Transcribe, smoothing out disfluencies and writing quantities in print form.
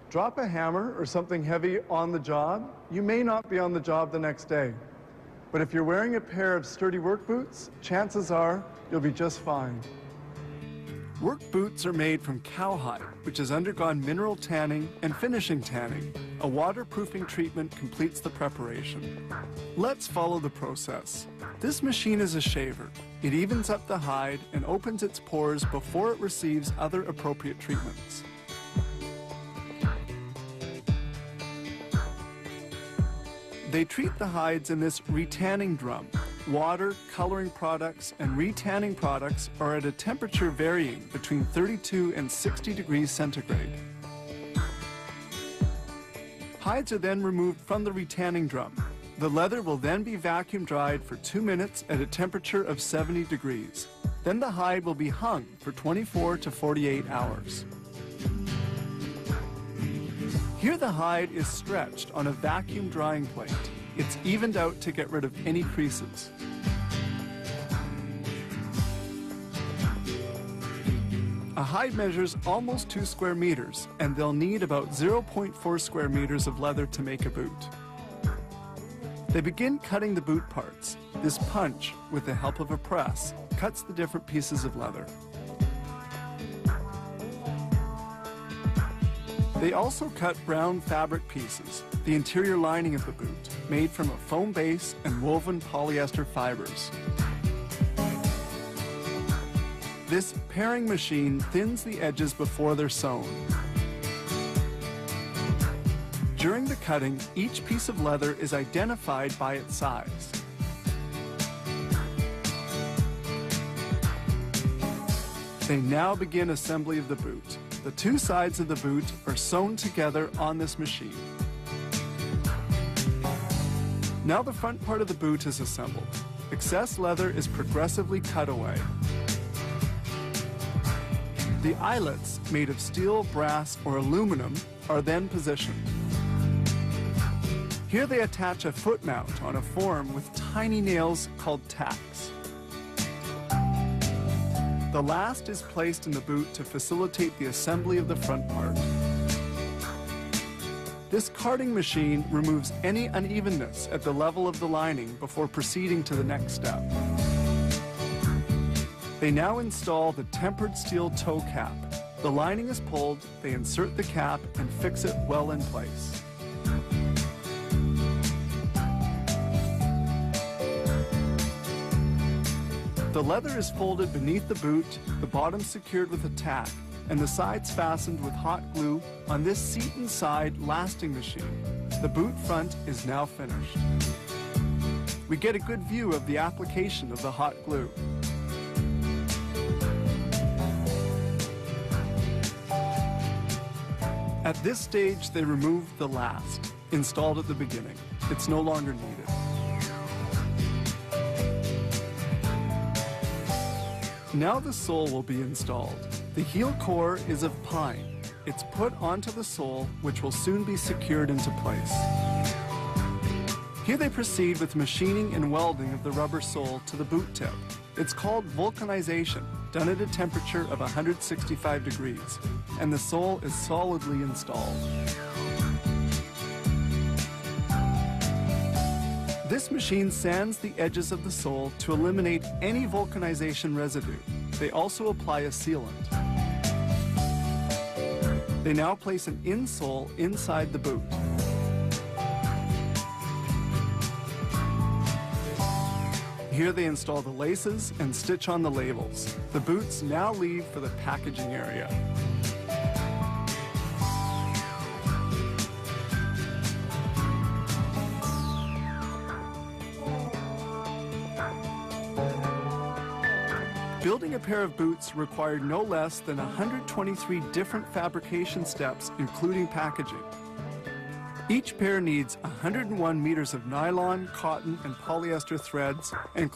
Drop a hammer or something heavy on the job, you may not be on the job the next day. But if you're wearing a pair of sturdy work boots, chances are you'll be just fine. Work boots are made from cowhide, which has undergone mineral tanning and finishing tanning. A waterproofing treatment completes the preparation. Let's follow the process. This machine is a shaver. It evens up the hide and opens its pores before it receives other appropriate treatments. They treat the hides in this retanning drum. Water, coloring products, and retanning products are at a temperature varying between 32 and 60 degrees centigrade. Hides are then removed from the retanning drum. The leather will then be vacuum dried for 2 minutes at a temperature of 70 degrees. Then the hide will be hung for 24 to 48 hours. Here the hide is stretched on a vacuum drying plate. It's evened out to get rid of any creases. A hide measures almost 2 square meters, and they'll need about 0.4 square meters of leather to make a boot. They begin cutting the boot parts. This punch, with the help of a press, cuts the different pieces of leather. They also cut brown fabric pieces, the interior lining of the boot, made from a foam base and woven polyester fibers. This paring machine thins the edges before they're sewn. During the cutting, each piece of leather is identified by its size. They now begin assembly of the boot. The 2 sides of the boot are sewn together on this machine. Now the front part of the boot is assembled. Excess leather is progressively cut away. The eyelets, made of steel, brass, or aluminum, are then positioned. Here they attach a foot mount on a form with tiny nails called tacks. The last is placed in the boot to facilitate the assembly of the front part. This carding machine removes any unevenness at the level of the lining before proceeding to the next step. They now install the tempered steel toe cap. The lining is pulled, they insert the cap and fix it well in place. The leather is folded beneath the boot, the bottom secured with a tack, and the sides fastened with hot glue on this seat inside lasting machine. The boot front is now finished. We get a good view of the application of the hot glue. At this stage, they remove the last, installed at the beginning. It's no longer needed. Now the sole will be installed. The heel core is of pine. It's put onto the sole, which will soon be secured into place. Here they proceed with machining and welding of the rubber sole to the boot tip. It's called vulcanization, done at a temperature of 165 degrees, and the sole is solidly installed. This machine sands the edges of the sole to eliminate any vulcanization residue. They also apply a sealant. They now place an insole inside the boot. Here they install the laces and stitch on the labels. The boots now leave for the packaging area. Building a pair of boots required no less than 123 different fabrication steps, including packaging. Each pair needs 101 meters of nylon, cotton, and polyester threads, and